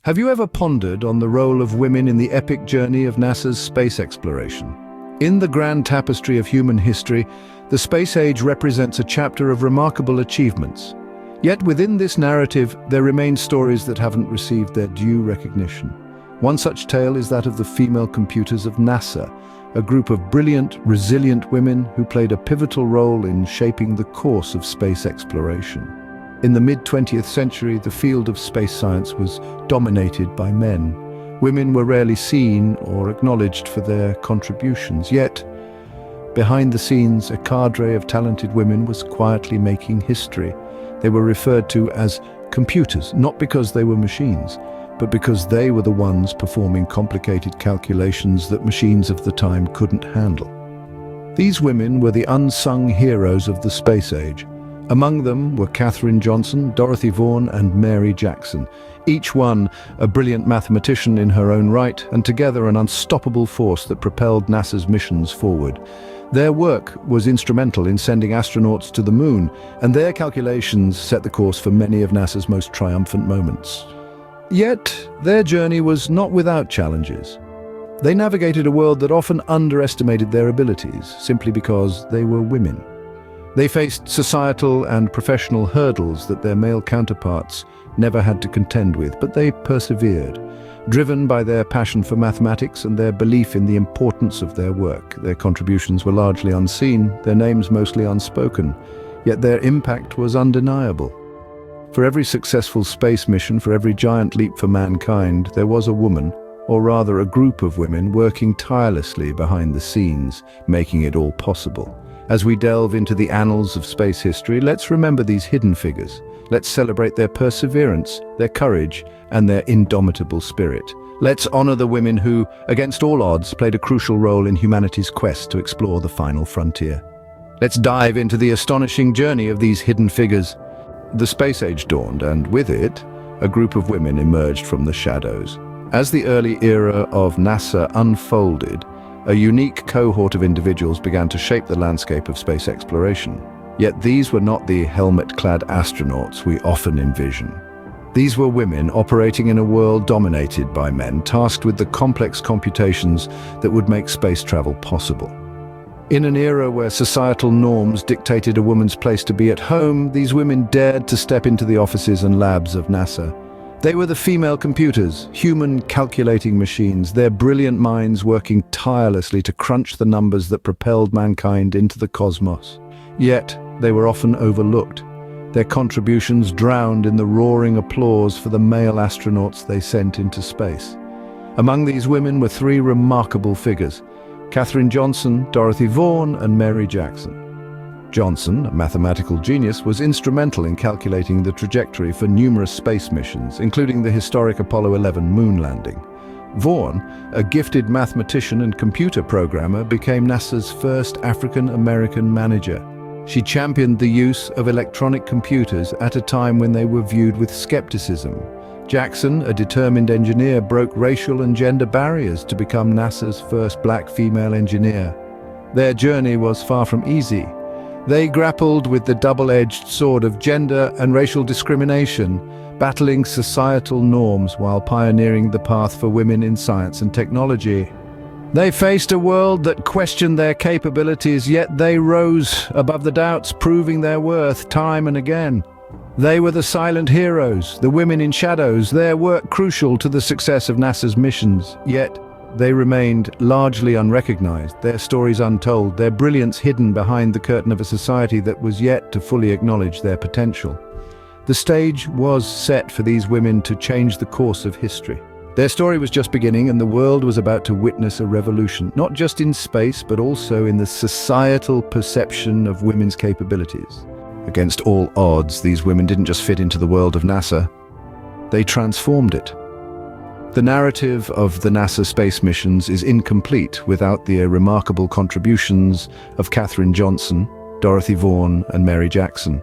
Have you ever pondered on the role of women in the epic journey of NASA's space exploration? In the grand tapestry of human history, the space age represents a chapter of remarkable achievements. Yet within this narrative, there remain stories that haven't received their due recognition. One such tale is that of the female computers of NASA, a group of brilliant, resilient women who played a pivotal role in shaping the course of space exploration. In the mid-20th century, the field of space science was dominated by men. Women were rarely seen or acknowledged for their contributions. Yet, behind the scenes, a cadre of talented women was quietly making history. They were referred to as computers, not because they were machines, but because they were the ones performing complicated calculations that machines of the time couldn't handle. These women were the unsung heroes of the space age. Among them were Katherine Johnson, Dorothy Vaughan, and Mary Jackson, each one a brilliant mathematician in her own right, and together an unstoppable force that propelled NASA's missions forward. Their work was instrumental in sending astronauts to the moon, and their calculations set the course for many of NASA's most triumphant moments. Yet, their journey was not without challenges. They navigated a world that often underestimated their abilities, simply because they were women. They faced societal and professional hurdles that their male counterparts never had to contend with, but they persevered. Driven by their passion for mathematics and their belief in the importance of their work, their contributions were largely unseen, their names mostly unspoken, yet their impact was undeniable. For every successful space mission, for every giant leap for mankind, there was a woman, or rather a group of women, working tirelessly behind the scenes, making it all possible. As we delve into the annals of space history, let's remember these hidden figures. Let's celebrate their perseverance, their courage, and their indomitable spirit. Let's honor the women who, against all odds, played a crucial role in humanity's quest to explore the final frontier. Let's dive into the astonishing journey of these hidden figures. The space age dawned, and with it, a group of women emerged from the shadows. As the early era of NASA unfolded, a unique cohort of individuals began to shape the landscape of space exploration. Yet these were not the helmet-clad astronauts we often envision. These were women operating in a world dominated by men, tasked with the complex computations that would make space travel possible. In an era where societal norms dictated a woman's place to be at home, these women dared to step into the offices and labs of NASA. They were the female computers, human calculating machines, their brilliant minds working tirelessly to crunch the numbers that propelled mankind into the cosmos. Yet, they were often overlooked, their contributions drowned in the roaring applause for the male astronauts they sent into space. Among these women were three remarkable figures: Katherine Johnson, Dorothy Vaughan, and Mary Jackson. Johnson, a mathematical genius, was instrumental in calculating the trajectory for numerous space missions, including the historic Apollo 11 moon landing. Vaughan, a gifted mathematician and computer programmer, became NASA's first African-American manager. She championed the use of electronic computers at a time when they were viewed with skepticism. Jackson, a determined engineer, broke racial and gender barriers to become NASA's first black female engineer. Their journey was far from easy. They grappled with the double-edged sword of gender and racial discrimination, battling societal norms while pioneering the path for women in science and technology. They faced a world that questioned their capabilities, yet they rose above the doubts, proving their worth time and again. They were the silent heroes, the women in shadows, their work crucial to the success of NASA's missions, yet they remained largely unrecognized, their stories untold, their brilliance hidden behind the curtain of a society that was yet to fully acknowledge their potential. The stage was set for these women to change the course of history. Their story was just beginning, and the world was about to witness a revolution, not just in space, but also in the societal perception of women's capabilities. Against all odds, these women didn't just fit into the world of NASA, they transformed it. The narrative of the NASA space missions is incomplete without the remarkable contributions of Katherine Johnson, Dorothy Vaughan, and Mary Jackson.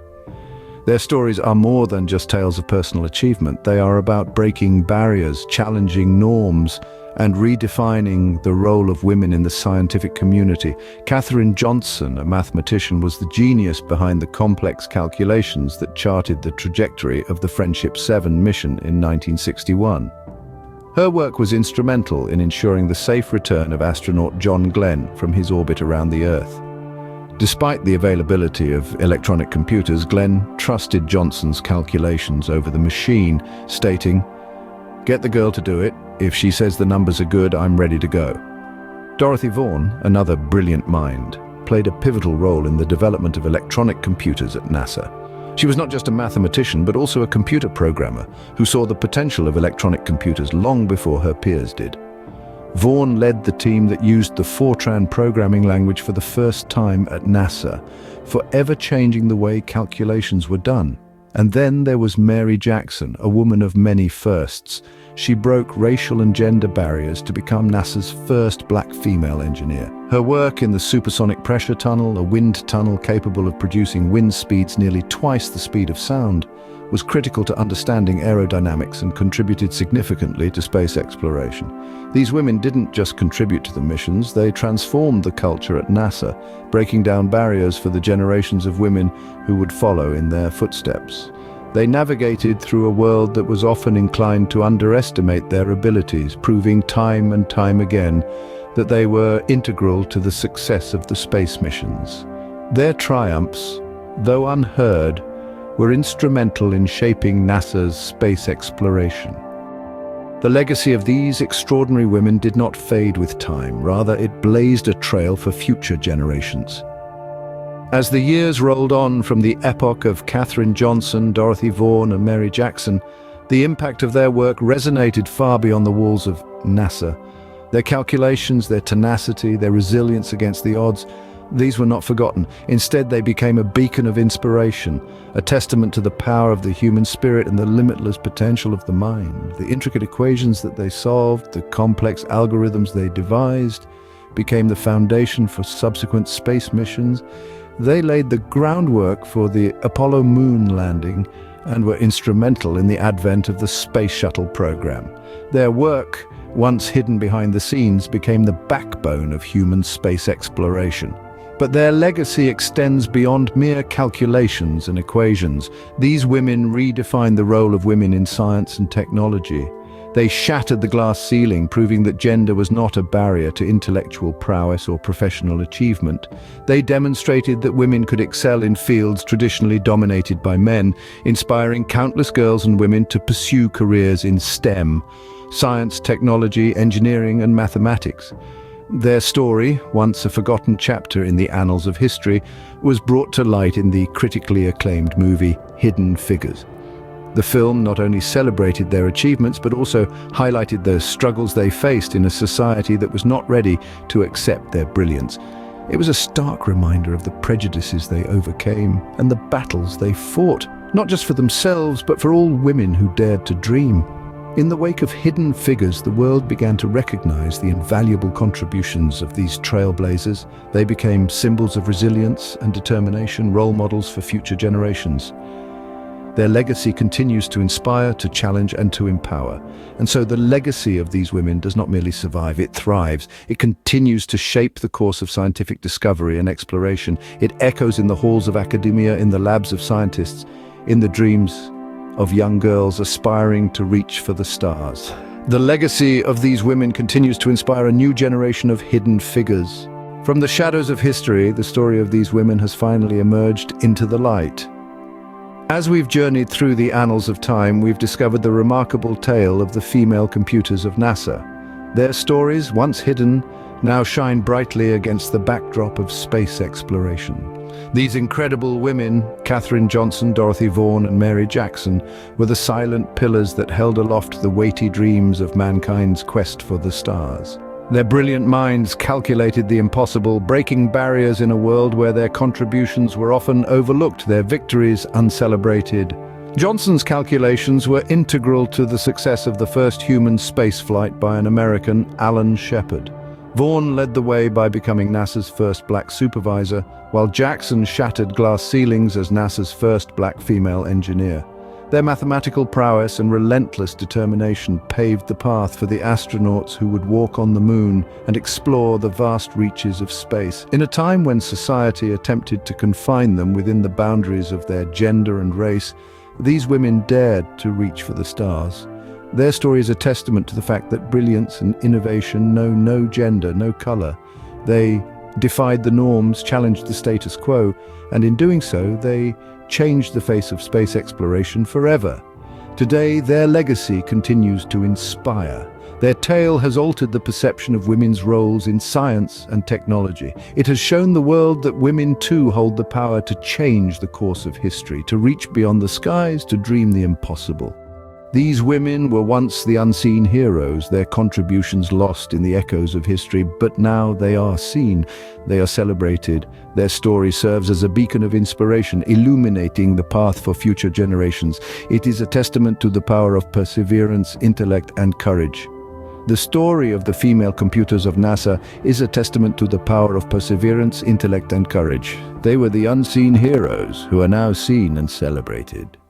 Their stories are more than just tales of personal achievement. They are about breaking barriers, challenging norms, and redefining the role of women in the scientific community. Katherine Johnson, a mathematician, was the genius behind the complex calculations that charted the trajectory of the Friendship 7 mission in 1961. Her work was instrumental in ensuring the safe return of astronaut John Glenn from his orbit around the Earth. Despite the availability of electronic computers, Glenn trusted Johnson's calculations over the machine, stating, "Get the girl to do it. If she says the numbers are good, I'm ready to go." Dorothy Vaughan, another brilliant mind, played a pivotal role in the development of electronic computers at NASA. She was not just a mathematician, but also a computer programmer who saw the potential of electronic computers long before her peers did. Vaughan led the team that used the Fortran programming language for the first time at NASA, forever changing the way calculations were done. And then there was Mary Jackson, a woman of many firsts. She broke racial and gender barriers to become NASA's first black female engineer. Her work in the supersonic pressure tunnel, a wind tunnel capable of producing wind speeds nearly twice the speed of sound, was critical to understanding aerodynamics and contributed significantly to space exploration. These women didn't just contribute to the missions, they transformed the culture at NASA, breaking down barriers for the generations of women who would follow in their footsteps. They navigated through a world that was often inclined to underestimate their abilities, proving time and time again that they were integral to the success of the space missions. Their triumphs, though unheard, were instrumental in shaping NASA's space exploration. The legacy of these extraordinary women did not fade with time, rather it blazed a trail for future generations. As the years rolled on from the epoch of Katherine Johnson, Dorothy Vaughan and Mary Jackson, the impact of their work resonated far beyond the walls of NASA. Their calculations, their tenacity, their resilience against the odds, these were not forgotten. Instead, they became a beacon of inspiration, a testament to the power of the human spirit and the limitless potential of the mind. The intricate equations that they solved, the complex algorithms they devised, became the foundation for subsequent space missions. They laid the groundwork for the Apollo moon landing and were instrumental in the advent of the Space Shuttle program. Their work, once hidden behind the scenes, became the backbone of human space exploration. But their legacy extends beyond mere calculations and equations. These women redefined the role of women in science and technology. They shattered the glass ceiling, proving that gender was not a barrier to intellectual prowess or professional achievement. They demonstrated that women could excel in fields traditionally dominated by men, inspiring countless girls and women to pursue careers in STEM, science, technology, engineering, and mathematics. Their story, once a forgotten chapter in the annals of history, was brought to light in the critically acclaimed movie Hidden Figures. The film not only celebrated their achievements but also highlighted the struggles they faced in a society that was not ready to accept their brilliance. It was a stark reminder of the prejudices they overcame and the battles they fought, not just for themselves but for all women who dared to dream. In the wake of Hidden Figures, the world began to recognize the invaluable contributions of these trailblazers. They became symbols of resilience and determination, role models for future generations. Their legacy continues to inspire, to challenge, and to empower. And so the legacy of these women does not merely survive, it thrives. It continues to shape the course of scientific discovery and exploration. It echoes in the halls of academia, in the labs of scientists, in the dreams of young girls aspiring to reach for the stars. The legacy of these women continues to inspire a new generation of hidden figures. From the shadows of history, the story of these women has finally emerged into the light. As we've journeyed through the annals of time, we've discovered the remarkable tale of the female computers of NASA. Their stories, once hidden, now shine brightly against the backdrop of space exploration. These incredible women, Katherine Johnson, Dorothy Vaughan, and Mary Jackson, were the silent pillars that held aloft the weighty dreams of mankind's quest for the stars. Their brilliant minds calculated the impossible, breaking barriers in a world where their contributions were often overlooked, their victories uncelebrated. Johnson's calculations were integral to the success of the first human spaceflight by an American, Alan Shepard. Vaughan led the way by becoming NASA's first black supervisor, while Jackson shattered glass ceilings as NASA's first black female engineer. Their mathematical prowess and relentless determination paved the path for the astronauts who would walk on the moon and explore the vast reaches of space. In a time when society attempted to confine them within the boundaries of their gender and race, these women dared to reach for the stars. Their story is a testament to the fact that brilliance and innovation know no gender, no color. They defied the norms, challenged the status quo, and in doing so, they changed the face of space exploration forever. Today, their legacy continues to inspire. Their tale has altered the perception of women's roles in science and technology. It has shown the world that women too hold the power to change the course of history, to reach beyond the skies, to dream the impossible. These women were once the unseen heroes, their contributions lost in the echoes of history, but now they are seen, they are celebrated. Their story serves as a beacon of inspiration, illuminating the path for future generations. It is a testament to the power of perseverance, intellect, and courage. The story of the female computers of NASA is a testament to the power of perseverance, intellect, and courage. They were the unseen heroes who are now seen and celebrated.